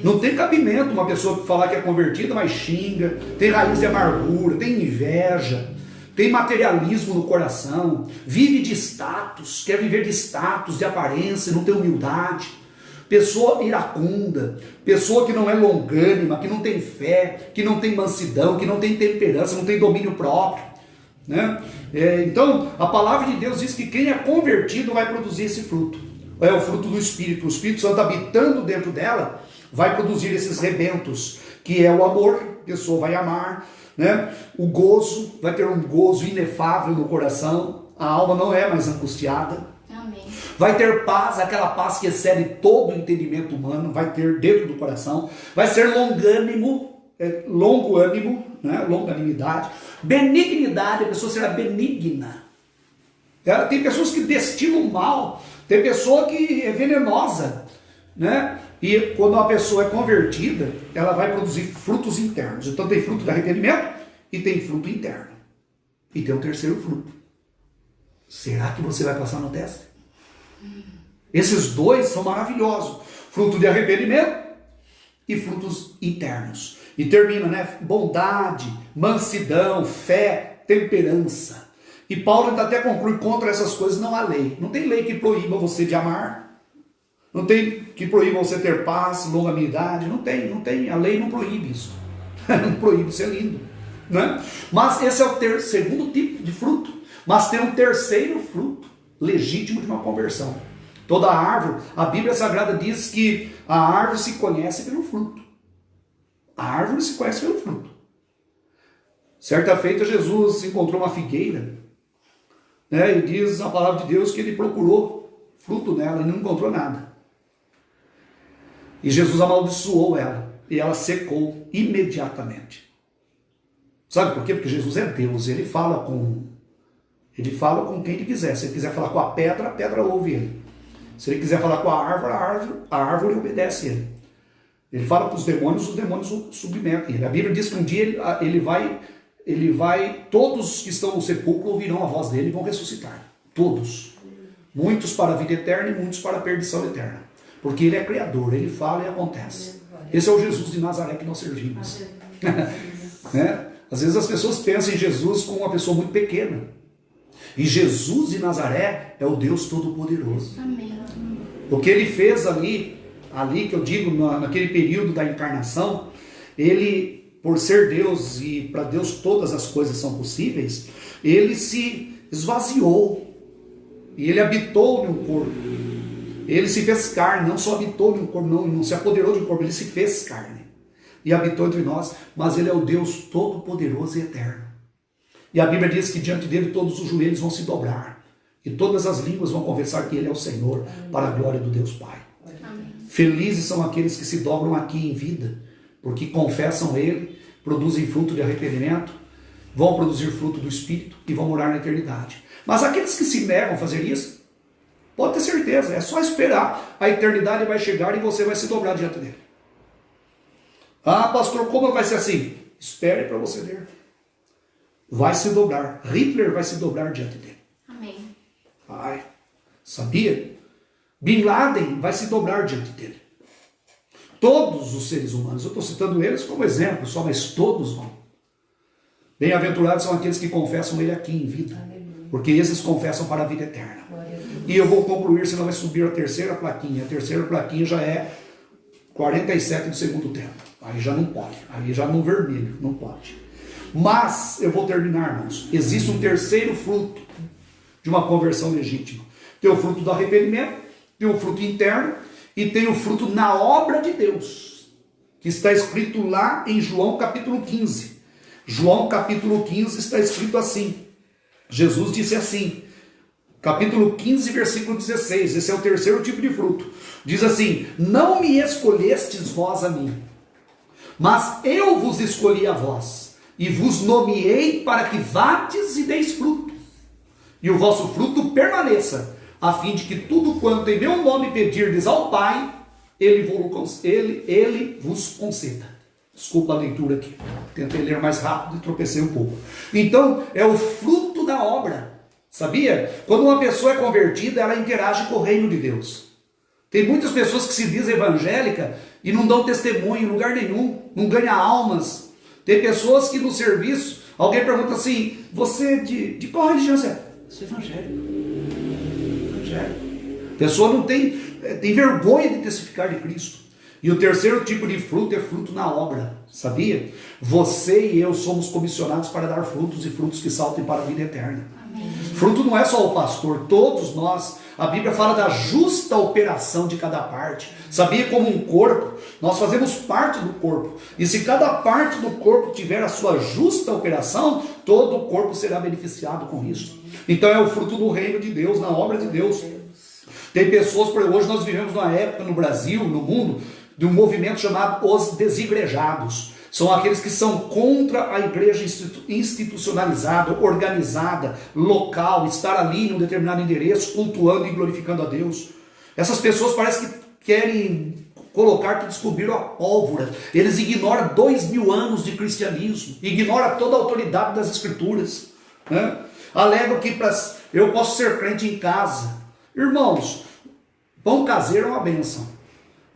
Não tem cabimento uma pessoa falar que é convertida, mas xinga, tem raiz de amargura, tem inveja, tem materialismo no coração, vive de status, quer viver de status, de aparência, não tem humildade. Pessoa iracunda, pessoa que não é longânima, que não tem fé, que não tem mansidão, que não tem temperança, não tem domínio próprio. Né? Então, a palavra de Deus diz que quem é convertido vai produzir esse fruto. É o fruto do Espírito. O Espírito Santo habitando dentro dela vai produzir esses rebentos, que é o amor, a pessoa vai amar, né? O gozo, vai ter um gozo inefável no coração, a alma não é mais angustiada. Amém. Vai ter paz, aquela paz que excede todo o entendimento humano, vai ter dentro do coração, vai ser longânimo, longo ânimo, né? Longanimidade, benignidade, a pessoa será benigna. Tem pessoas que destilam mal, tem pessoa que é venenosa, né? E quando uma pessoa é convertida, ela vai produzir frutos internos. Então tem fruto de arrependimento e tem fruto interno. E tem um terceiro fruto. Será que você vai passar no teste? Esses dois são maravilhosos. Fruto de arrependimento e frutos internos. E termina, né? Bondade, mansidão, fé, temperança. E Paulo ainda até conclui: contra essas coisas não há lei. Não tem lei que proíba você de amar. Não tem que proíba você ter paz, longanimidade. Não tem. A lei não proíbe isso. Não proíbe, isso é lindo. Né? Mas esse é o segundo tipo de fruto. Mas tem um terceiro fruto legítimo de uma conversão. Toda árvore, a Bíblia Sagrada diz que a árvore se conhece pelo fruto. A árvore se conhece pelo fruto. Certa feita, Jesus encontrou uma figueira, né, e diz a palavra de Deus que ele procurou fruto nela e não encontrou nada. E Jesus amaldiçoou ela e ela secou imediatamente. Sabe por quê? Porque Jesus é Deus, ele fala com quem ele quiser. Se ele quiser falar com a pedra ouve ele. Se ele quiser falar com a árvore obedece ele. Ele fala com os demônios o submetem ele. A Bíblia diz que um dia ele vai, todos que estão no sepulcro ouvirão a voz dele e vão ressuscitar. Todos. Muitos para a vida eterna e muitos para a perdição eterna. Porque ele é criador, ele fala e acontece. Esse é o Jesus de Nazaré que nós servimos. Né? Às vezes as pessoas pensam em Jesus como uma pessoa muito pequena. E Jesus de Nazaré é o Deus Todo-Poderoso. O que ele fez ali que eu digo, naquele período da encarnação, ele, por ser Deus e para Deus todas as coisas são possíveis, ele se esvaziou e ele habitou em um corpo. Ele se fez carne, não só habitou em um corpo, não se apoderou de um corpo, ele se fez carne e habitou entre nós, mas ele é o Deus Todo-Poderoso e eterno. E a Bíblia diz que diante dele todos os joelhos vão se dobrar e todas as línguas vão confessar que ele é o Senhor, para a glória do Deus Pai. Amém. Felizes são aqueles que se dobram aqui em vida, porque confessam ele, produzem fruto de arrependimento, vão produzir fruto do Espírito e vão morar na eternidade. Mas aqueles que se negam a fazer isso, pode ter certeza, é só esperar. A eternidade vai chegar e você vai se dobrar diante dele. Ah, pastor, como vai ser assim? Espere para você ver. Vai se dobrar. Hitler vai se dobrar diante dele. Amém. Ai, sabia? Bin Laden vai se dobrar diante dele. Todos os seres humanos, eu estou citando eles como exemplo só, mas todos vão. Bem-aventurados são aqueles que confessam ele aqui em vida, porque esses confessam para a vida eterna. E eu vou concluir, senão vai subir a terceira plaquinha. A terceira plaquinha já é 47 do segundo tempo. Aí já não pode, aí já no vermelho, não pode. Mas, eu vou terminar, irmãos. Existe um terceiro fruto de uma conversão legítima. Tem o fruto do arrependimento, tem o fruto interno e tem o fruto na obra de Deus, que está escrito lá em João capítulo 15. João capítulo 15 está escrito assim. Jesus disse assim, capítulo 15, versículo 16, esse é o terceiro tipo de fruto. Diz assim: não me escolhestes vós a mim, mas eu vos escolhi a vós, e vos nomeei para que vades e deis fruto, e o vosso fruto permaneça, a fim de que tudo quanto em meu nome pedirdes ao Pai, ele vos conceda. Desculpa a leitura aqui, tentei ler mais rápido e tropecei um pouco. Então, é o fruto da obra, sabia? Quando uma pessoa é convertida, ela interage com o reino de Deus. Tem muitas pessoas que se dizem evangélica e não dão testemunho em lugar nenhum, não ganham almas. Tem pessoas que no serviço, alguém pergunta assim: você de qual religião você é? Eu sou evangélico. A pessoa não tem vergonha de testificar de Cristo. E o terceiro tipo de fruto é fruto na obra, sabia? Você e eu somos comissionados para dar frutos e frutos que saltem para a vida eterna. Amém. Fruto não é só o pastor, todos nós. A Bíblia fala da justa operação de cada parte. Sabia? Como um corpo, nós fazemos parte do corpo. E se cada parte do corpo tiver a sua justa operação, todo o corpo será beneficiado com isso. Então é o fruto do reino de Deus, na obra de Deus. Tem pessoas, por hoje nós vivemos numa época no Brasil, no mundo, de um movimento chamado os desigrejados. São aqueles que são contra a igreja institucionalizada, organizada, local, estar ali em um determinado endereço, cultuando e glorificando a Deus. Essas pessoas parecem que querem colocar que descobriram a pólvora. Eles ignoram 2000 anos de cristianismo, ignoram toda a autoridade das escrituras, né? Alegam que eu posso ser crente em casa. Irmãos, pão caseiro é uma bênção.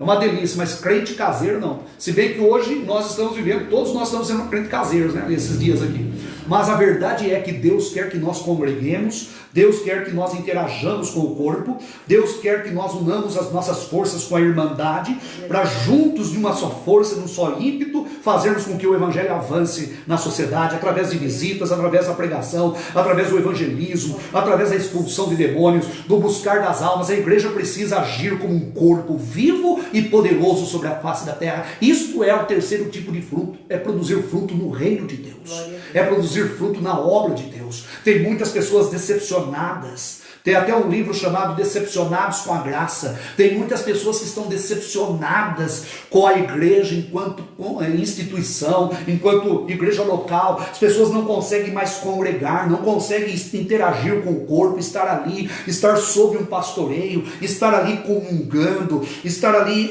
É uma delícia, mas crente caseiro não. Se bem que hoje nós estamos vivendo, todos nós estamos sendo crentes caseiros, né, nesses dias aqui. Mas a verdade é que Deus quer que nós congreguemos, Deus quer que nós interajamos com o corpo, Deus quer que nós unamos as nossas forças com a irmandade, para juntos de uma só força, de um só ímpeto, fazermos com que o evangelho avance na sociedade, através de visitas, através da pregação, através do evangelismo, através da expulsão de demônios, do buscar das almas. A igreja precisa agir como um corpo vivo e poderoso sobre a face da terra. Isto é o terceiro tipo de fruto, é produzir fruto no reino de Deus, é produzir fruto na obra de Deus. Tem muitas pessoas decepcionadas. Tem até um livro chamado Decepcionados com a Graça. Tem muitas pessoas que estão decepcionadas com a igreja enquanto instituição, enquanto igreja local. As pessoas não conseguem mais congregar, não conseguem interagir com o corpo, estar ali, estar sob um pastoreio, estar ali comungando, estar ali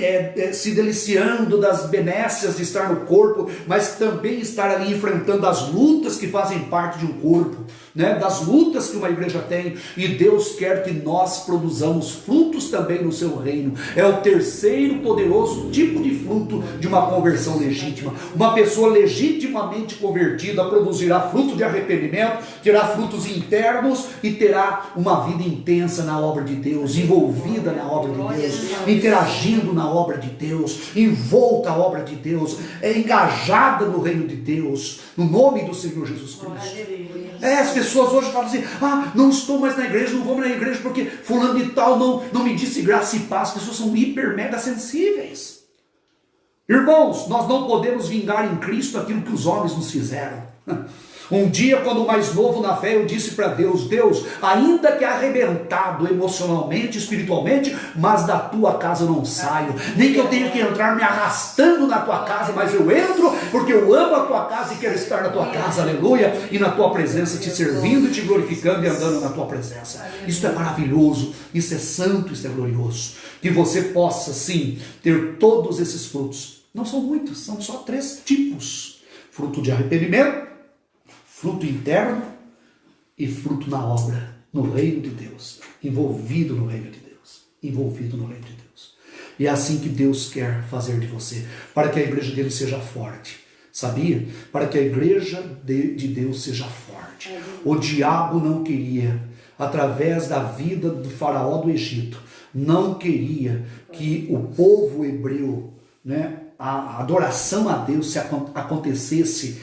se deliciando das benécias de estar no corpo, mas também estar ali enfrentando as lutas que fazem parte de um corpo, né? Das lutas que uma igreja tem. E Deus quer que nós produzamos frutos também no seu reino. É o terceiro poderoso tipo de fruto de uma conversão legítima. Uma pessoa legitimamente convertida produzirá fruto de arrependimento, terá frutos internos e terá uma vida intensa na obra de Deus, envolvida na obra de Deus, interagindo na obra de Deus, envolta à obra de Deus, engajada no reino de Deus, no nome do Senhor Jesus Cristo. As pessoas hoje falam assim: não estou mais na igreja, não vou mais na igreja porque fulano de tal não me disse graça e paz. As pessoas são hiper mega sensíveis. Irmãos, nós não podemos vingar em Cristo aquilo que os homens nos fizeram. Um dia, quando mais novo na fé, eu disse para Deus: Deus, ainda que arrebentado emocionalmente, espiritualmente, mas da tua casa eu não saio. Nem que eu tenha que entrar me arrastando na tua casa, mas eu entro porque eu amo a tua casa e quero estar na tua casa, aleluia, e na tua presença, te servindo, te glorificando e andando na tua presença. Isso é maravilhoso, isso é santo, isso é glorioso. Que você possa, sim, ter todos esses frutos. Não são muitos, são só 3 tipos: fruto de arrependimento, fruto interno e fruto na obra, no reino de Deus, envolvido no reino de Deus, envolvido no reino de Deus. E é assim que Deus quer fazer de você, para que a igreja dele seja forte, sabia? Para que a igreja de Deus seja forte. O diabo não queria, através da vida do faraó do Egito, não queria que o povo hebreu, né, a adoração a Deus se acontecesse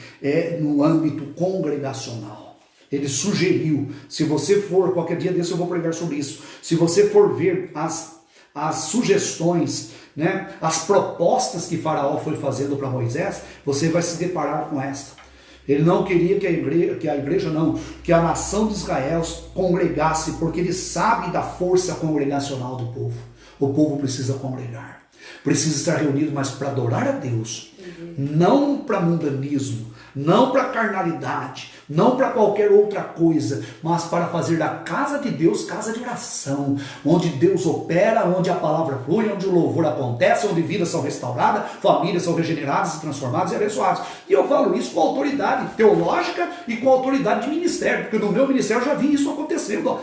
no âmbito congregacional. Ele sugeriu, se você for, qualquer dia desse eu vou pregar sobre isso, se você for ver as sugestões, né, as propostas que Faraó foi fazendo para Moisés, você vai se deparar com esta. Ele não queria que a nação de Israel congregasse, porque ele sabe da força congregacional do povo. O povo precisa congregar. Precisa estar reunido, mas para adorar a Deus, não para mundanismo, não para carnalidade, não para qualquer outra coisa, mas para fazer da casa de Deus casa de oração, onde Deus opera, onde a palavra flui, onde o louvor acontece, onde vidas são restauradas, famílias são regeneradas e transformadas e abençoadas. E eu falo isso com autoridade teológica e com autoridade de ministério, porque no meu ministério eu já vi isso acontecendo,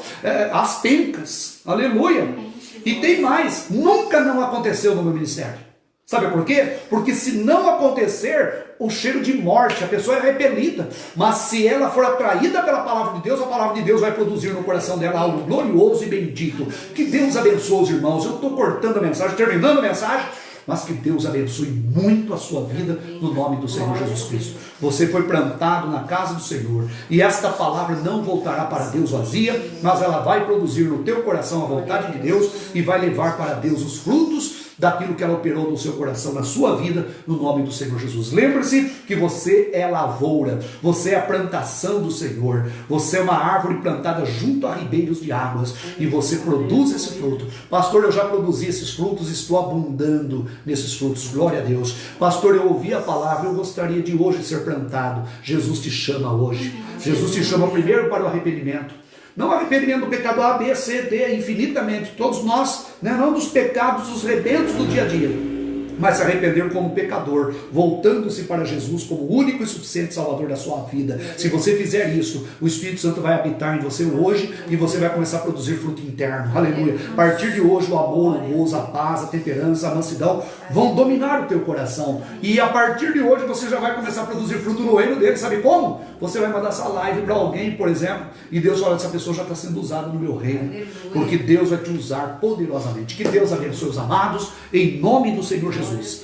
as pencas, aleluia. E tem mais, nunca não aconteceu no meu ministério. Sabe por quê? Porque se não acontecer, o cheiro de morte, a pessoa é repelida. Mas se ela for atraída pela palavra de Deus, a palavra de Deus vai produzir no coração dela algo glorioso e bendito. Que Deus abençoe os irmãos. Eu estou cortando a mensagem, terminando a mensagem, mas que Deus abençoe muito a sua vida no nome do Senhor Jesus Cristo. Você foi plantado na casa do Senhor, e esta palavra não voltará para Deus vazia, mas ela vai produzir no teu coração a vontade de Deus e vai levar para Deus os frutos daquilo que ela operou no seu coração, na sua vida, no nome do Senhor Jesus. Lembre-se que você é lavoura, você é a plantação do Senhor, você é uma árvore plantada junto a ribeiros de águas, e você produz esse fruto. Pastor, eu já produzi esses frutos, estou abundando nesses frutos, glória a Deus. Pastor, eu ouvi a palavra, eu gostaria de hoje ser plantado. Jesus te chama hoje, Jesus te chama primeiro para o arrependimento. Não arrependimento do pecado A, B, C, D, infinitamente. Todos nós, né, não dos pecados, dos rebentos do dia a dia. mas se arrepender como pecador, voltando-se para Jesus como o único e suficiente Salvador da sua vida. Se você fizer isso, o Espírito Santo vai habitar em você hoje e você vai começar a produzir fruto interno. Aleluia. A partir de hoje, o amor, o gozo, a paz, a temperança, a mansidão vão dominar o teu coração. E a partir de hoje, você já vai começar a produzir fruto no reino dele. Sabe como? Você vai mandar essa live para alguém, por exemplo, e Deus fala, essa pessoa já está sendo usada no meu reino. Porque Deus vai te usar poderosamente. Que Deus abençoe os amados, em nome do Senhor Jesus.